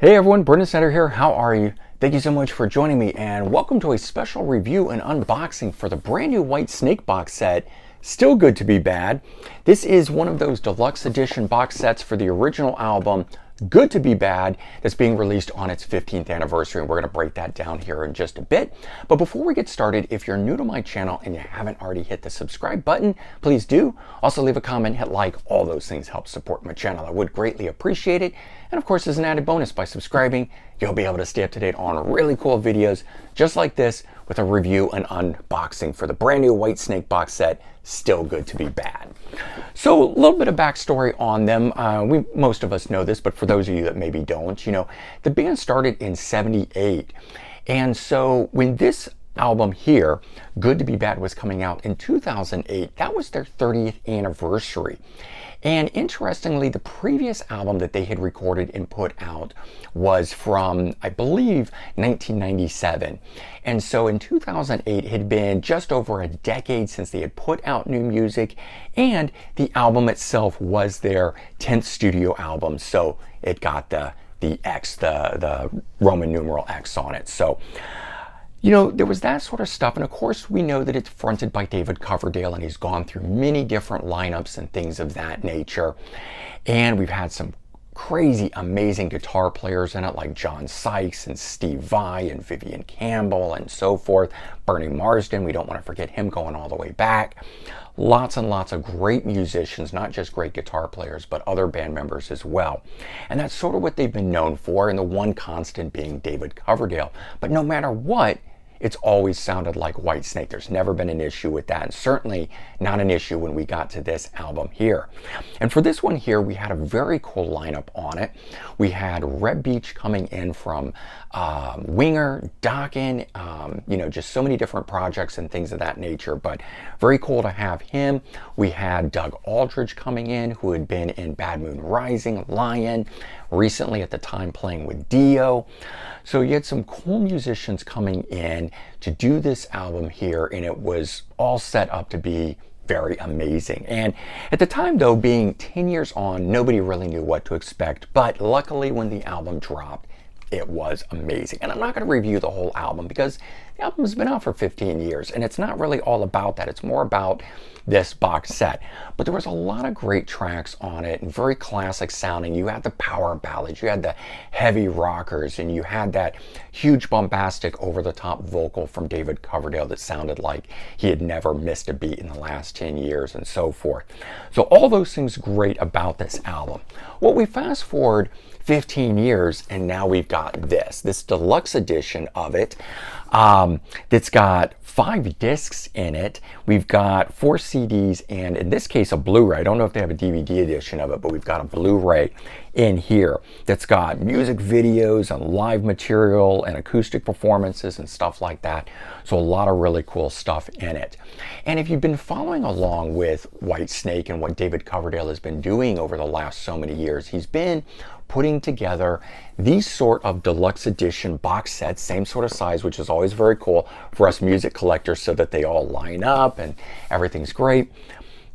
Hey everyone, Brendan Snyder here. How are you? Thank you so much for joining me and welcome to a special review and unboxing for the brand new Whitesnake box set, Still Good to Be Bad. This is one of those deluxe edition box sets for the original album, Good to Be Bad, that's being released on its 15th anniversary, and we're going to break that down here in just a bit. But before we get started, if you're new to my channel and you haven't already hit the subscribe button, please do. Also leave a comment, hit like, all those things help support my channel. I would greatly appreciate it. And of course, as an added bonus, by subscribing, you'll be able to stay up to date on really cool videos just like this with a review and unboxing for the brand new Whitesnake box set, Still Good to Be Bad. So a little bit of backstory on them. Most of us know this, but for those of you that maybe don't, the band started in '78. And so when this album here, Good to Be Bad, was coming out in 2008, that was their 30th anniversary. And interestingly, the previous album that they had recorded and put out was from, I believe, 1997. And so in 2008, it had been just over a decade since they had put out new music, and the album itself was their 10th studio album. So it got the X, the Roman numeral X on it. So there was that sort of stuff. And of course, we know that it's fronted by David Coverdale, and he's gone through many different lineups and things of that nature. And we've had some crazy, amazing guitar players in it, like John Sykes and Steve Vai and Vivian Campbell and so forth. Bernie Marsden, we don't want to forget him, going all the way back. Lots and lots of great musicians, not just great guitar players, but other band members as well. And that's sort of what they've been known for, and the one constant being David Coverdale. But no matter what, it's always sounded like Whitesnake. There's never been an issue with that, and certainly not an issue when we got to this album here. And for this one here, we had a very cool lineup on it. We had Reb Beach coming in from Winger, Dokken, just so many different projects and things of that nature, but very cool to have him. We had Doug Aldridge coming in, who had been in Bad Moon Rising, Lion, recently at the time playing with Dio. So you had some cool musicians coming in to do this album here, and it was all set up to be very amazing. And at the time, though, being 10 years on, nobody really knew what to expect, but luckily when the album dropped, it was amazing. And I'm not going to review the whole album because the album has been out for 15 years, and it's not really all about that. It's more about this box set. But there was a lot of great tracks on it, and very classic sounding. You had the power ballads, you had the heavy rockers, and you had that huge bombastic over-the-top vocal from David Coverdale that sounded like he had never missed a beat in the last 10 years and so forth. So all those things great about this album. Well, we fast forward 15 years, and now we've got this deluxe edition of it that's got 5 discs in it. We've got 4 CDs, and in this case a Blu-ray. I don't know if they have a DVD edition of it, but we've got a Blu-ray in here that's got music videos and live material and acoustic performances and stuff like that. So a lot of really cool stuff in it. And if you've been following along with Whitesnake and what David Coverdale has been doing over the last so many years, he's been putting together these sort of deluxe edition box sets, same sort of size, which is always very cool for us music collectors, so that they all line up and everything's great.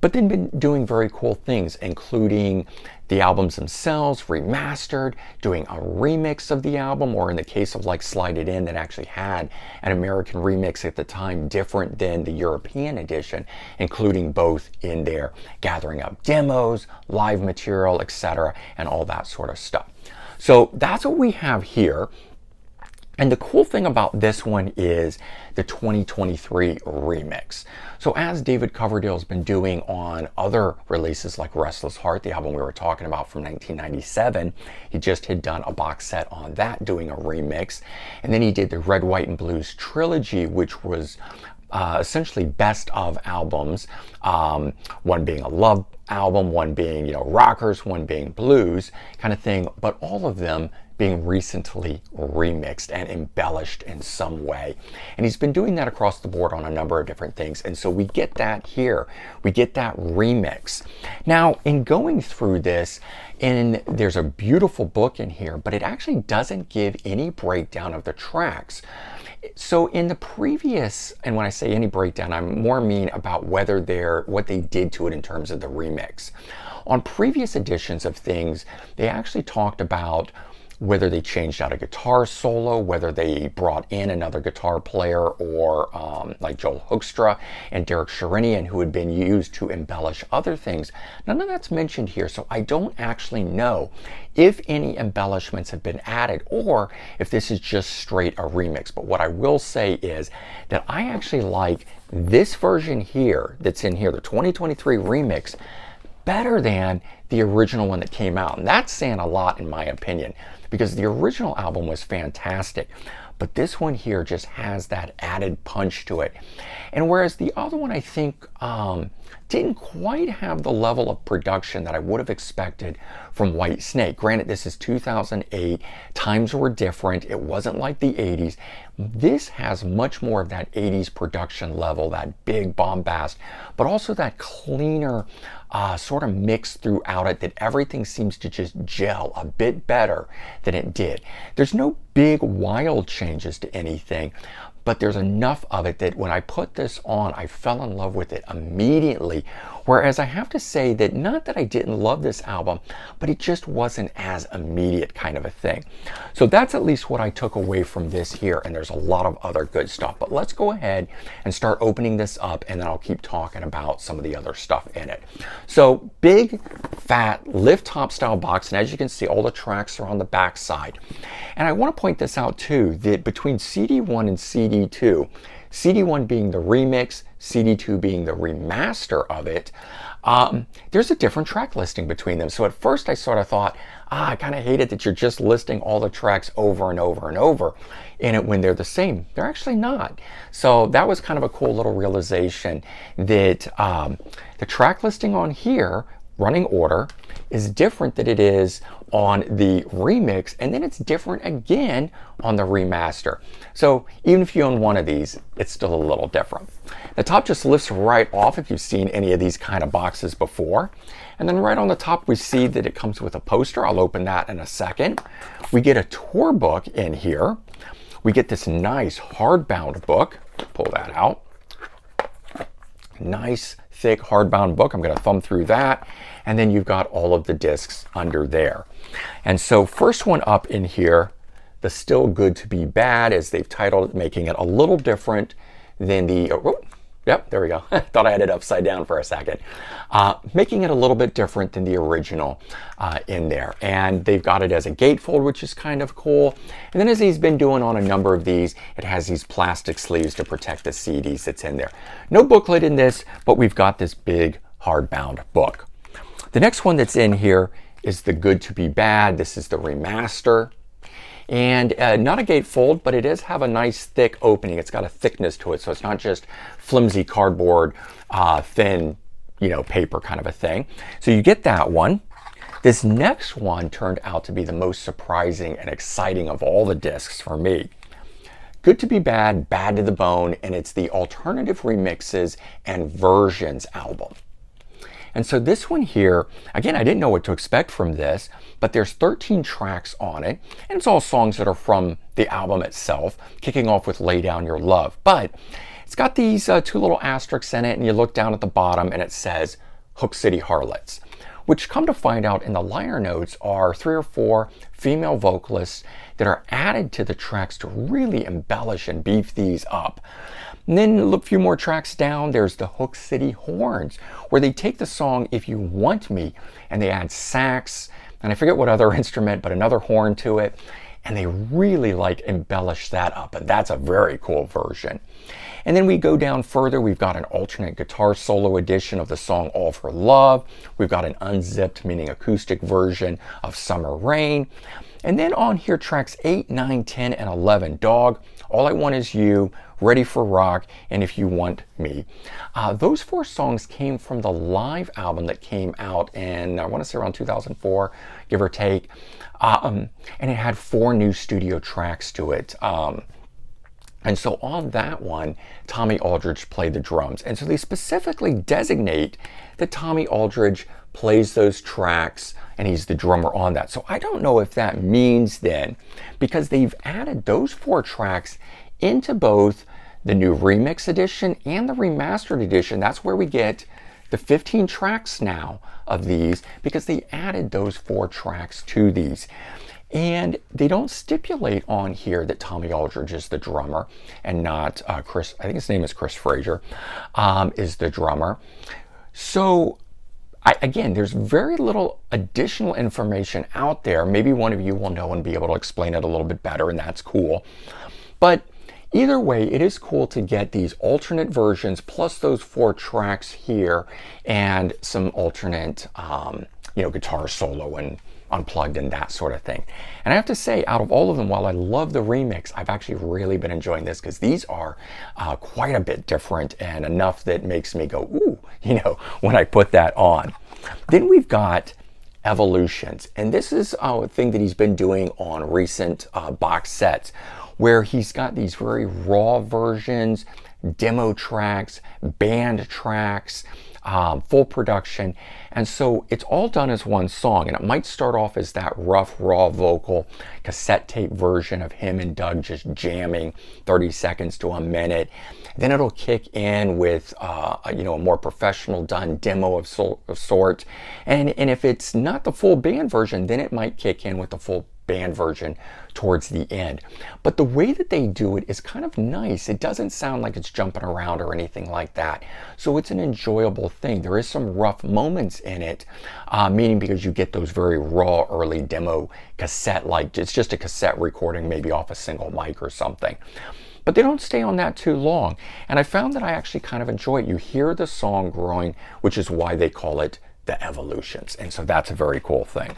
But they've been doing very cool things, including the albums themselves, remastered, doing a remix of the album, or in the case of like Slide It In, that actually had an American remix at the time different than the European edition, including both in there, gathering up demos, live material, etc., and all that sort of stuff. So that's what we have here. And the cool thing about this one is the 2023 remix. So as David Coverdale's been doing on other releases like Restless Heart, the album we were talking about from 1997, he just had done a box set on that, doing a remix. And then he did the Red, White, and Blues trilogy, which was essentially best of albums, one being a love album, one being rockers, one being blues kind of thing, but all of them being recently remixed and embellished in some way. And he's been doing that across the board on a number of different things, and so we get that here. We get that remix. Now, in going through this, there's a beautiful book in here, but it actually doesn't give any breakdown of the tracks. So in the previous, and when I say any breakdown, I'm more mean about what they did to it in terms of the remix. On previous editions of things, they actually talked about whether they changed out a guitar solo, whether they brought in another guitar player, or like Joel Hoekstra and Derek Sherinian, who had been used to embellish other things. None of that's mentioned here, so I don't actually know if any embellishments have been added or if this is just straight a remix. But what I will say is that I actually like this version here that's in here, the 2023 remix, better than the original one that came out. And that's saying a lot in my opinion, because the original album was fantastic, but this one here just has that added punch to it. And whereas the other one, I think, didn't quite have the level of production that I would have expected from Whitesnake. Granted, this is 2008, times were different, it wasn't like the 80s. This has much more of that 80s production level, that big bombast, but also that cleaner sort of mix throughout it, that everything seems to just gel a bit better than it did. There's no big wild changes to anything, but there's enough of it that when I put this on, I fell in love with it immediately. Whereas I have to say that not that I didn't love this album, but it just wasn't as immediate kind of a thing. So that's at least what I took away from this here, and there's a lot of other good stuff. But let's go ahead and start opening this up, and then I'll keep talking about some of the other stuff in it. So big, fat, lift top style box, and as you can see, all the tracks are on the back side. And I want to point this out too, that between CD1 and CD2, CD1 being the remix, CD2 being the remaster of it, there's a different track listing between them. So at first I sort of thought, I kind of hate it that you're just listing all the tracks over and over and over in it when they're the same. They're actually not. So that was kind of a cool little realization that the track listing on here, running order, is different than it is on the remix, and then it's different again on the remaster. So even if you own one of these, it's still a little different. The top just lifts right off if you've seen any of these kind of boxes before. And then right on the top, we see that it comes with a poster. I'll open that in a second. We get a tour book in here. We get this nice hardbound book. Pull that out. Nice thick hardbound book. I'm going to thumb through that. And then you've got all of the discs under there. And so first one up in here, the Still Good to Be Bad, as they've titled it, making it a little different than the, yep, there we go. Thought I had it upside down for a second. Making it a little bit different than the original in there. And they've got it as a gatefold, which is kind of cool. And then as he's been doing on a number of these, it has these plastic sleeves to protect the CDs that's in there. No booklet in this, but we've got this big hardbound book. The next one that's in here is the Good to Be Bad. This is the remaster. And not a gatefold, but it does have a nice thick opening. It's got a thickness to it, so it's not just flimsy cardboard, thin, paper kind of a thing. So you get that one. This next one turned out to be the most surprising and exciting of all the discs for me. Good to Be Bad, Bad to the Bone, and it's the Alternative Remixes and Versions album. And so this one here, again, I didn't know what to expect from this, but there's 13 tracks on it, and it's all songs that are from the album itself, kicking off with Lay Down Your Love. But it's got these two little asterisks in it, and you look down at the bottom and it says Hook City Harlots, which, come to find out, in the liner notes are 3 or 4 female vocalists that are added to the tracks to really embellish and beef these up. And then look a few more tracks down, there's the Hook City Horns, where they take the song If You Want Me and they add sax, and I forget what other instrument, but another horn to it, and they really embellish that up, and that's a very cool version. And then we go down further, we've got an alternate guitar solo edition of the song All for Love. We've got an unzipped, meaning acoustic version of Summer Rain. And then on here, tracks 8, 9, 10, and 11, Dog, All I Want Is You, Ready for Rock, and If You Want Me. Those 4 songs came from the live album that came out in, I want to say around 2004, give or take. And it had 4 new studio tracks to it. And so on that one, Tommy Aldridge played the drums. And so they specifically designate that Tommy Aldridge plays those tracks and he's the drummer on that. So I don't know if that means then, because they've added those 4 tracks into both the new remix edition and the remastered edition. That's where we get the 15 tracks now of these, because they added those 4 tracks to these. And they don't stipulate on here that Tommy Aldridge is the drummer and not Chris, I think his name is Chris Frazier, is the drummer. So again, there's very little additional information out there. Maybe one of you will know and be able to explain it a little bit better, and that's cool. But either way, it is cool to get these alternate versions plus those 4 tracks here and some alternate, guitar solo and unplugged and that sort of thing. And I have to say, out of all of them, while I love the remix, I've actually really been enjoying this because these are quite a bit different and enough that makes me go, ooh, when I put that on. Then we've got Evolutions, and this is a thing that he's been doing on recent box sets, where he's got these very raw versions, demo tracks, band tracks, full production. And so it's all done as one song, and it might start off as that rough, raw vocal cassette tape version of him and Doug just jamming 30 seconds to a minute. Then it'll kick in with a more professional done demo of sorts. And if it's not the full band version, then it might kick in with the full band version towards the end. But the way that they do it is kind of nice. It doesn't sound like it's jumping around or anything like that. So it's an enjoyable thing. There is some rough moments in it, meaning because you get those very raw early demo cassette, like it's just a cassette recording maybe off a single mic or something. But they don't stay on that too long. And I found that I actually kind of enjoy it. You hear the song growing, which is why they call it the Evolutions. And so that's a very cool thing.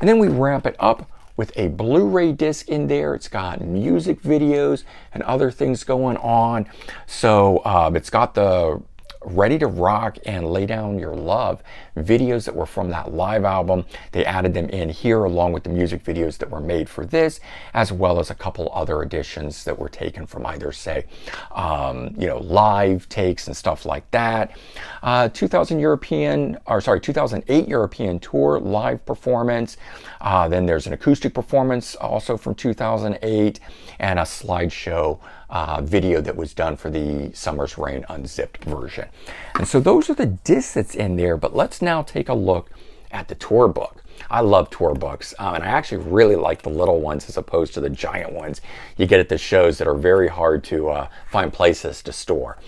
And then we wrap it up with a Blu-ray disc in there. It's got music videos and other things going on. So it's got the Ready to Rock and Lay Down Your Love videos that were from that live album. They added them in here along with the music videos that were made for this, as well as a couple other editions that were taken from either, say, live takes and stuff like that. 2008 European tour live performance. Then there's an acoustic performance also from 2008 and a slideshow video that was done for the Summer's Rain unzipped version. And so those are the discs that's in there, but let's now take a look at the tour book. I love tour books, and I actually really like the little ones as opposed to the giant ones you get at the shows that are very hard to find places to store.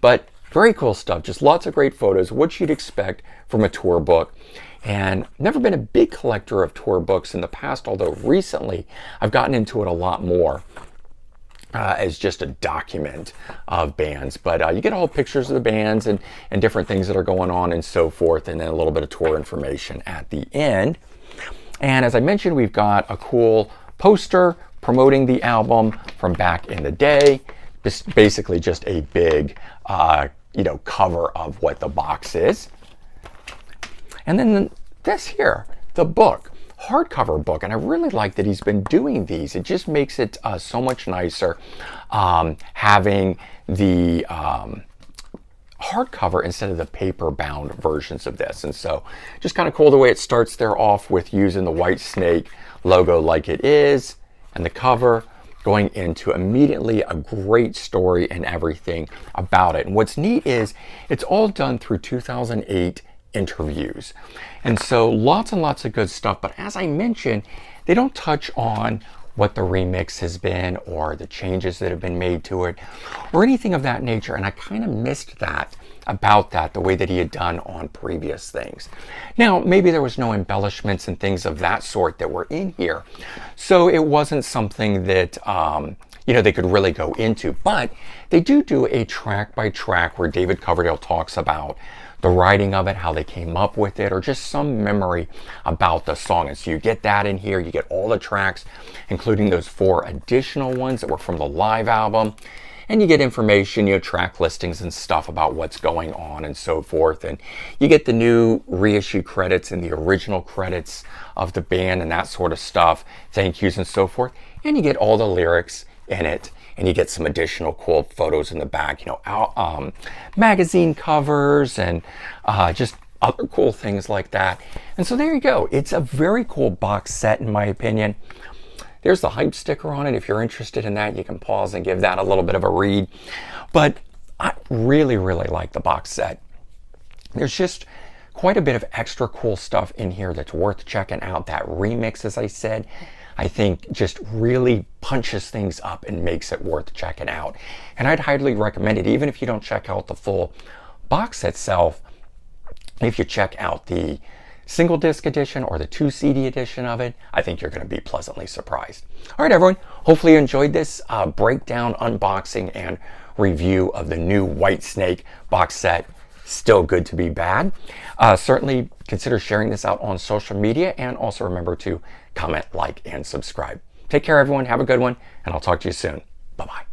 But very cool stuff, just lots of great photos, what you'd expect from a tour book. And never been a big collector of tour books in the past, although recently I've gotten into it a lot more. As just a document of bands, but you get all pictures of the bands and different things that are going on and so forth, and then a little bit of tour information at the end. And as I mentioned, we've got a cool poster promoting the album from back in the day. Basically just a big cover of what the box is. And then this here, the book, hardcover book, and I really like that he's been doing these. It just makes it so much nicer having the hardcover instead of the paper bound versions of this. And so just kind of cool the way it starts there off with using the Whitesnake logo like it is, and the cover going into immediately a great story and everything about it. And what's neat is it's all done through 2008 interviews. And so lots and lots of good stuff. But as I mentioned, they don't touch on what the remix has been or the changes that have been made to it or anything of that nature. And I kind of missed that about that, the way that he had done on previous things. Now, maybe there was no embellishments and things of that sort that were in here. So it wasn't something that, they could really go into. But they do a track by track where David Coverdale talks about the writing of it, how they came up with it, or just some memory about the song. And so you get that in here. You get all the tracks, including those 4 additional ones that were from the live album. And you get information, track listings and stuff about what's going on and so forth. And you get the new reissue credits and the original credits of the band and that sort of stuff, thank yous and so forth. And you get all the lyrics in it. And you get some additional cool photos in the back, magazine covers and just other cool things like that. And so there you go. It's a very cool box set, in my opinion. There's the hype sticker on it. If you're interested in that, you can pause and give that a little bit of a read. But I really, really like the box set. There's just quite a bit of extra cool stuff in here that's worth checking out. That remix, as I said, I think just really punches things up and makes it worth checking out. And I'd highly recommend it, even if you don't check out the full box set itself. If you check out the single disc edition or the 2 CD edition of it, I think you're going to be pleasantly surprised. All right, everyone. Hopefully you enjoyed this breakdown, unboxing, and review of the new Whitesnake box set. Still good to be bad. Certainly consider sharing this out on social media, and also remember to comment, like, and subscribe. Take care, everyone. Have a good one, and I'll talk to you soon. Bye-bye.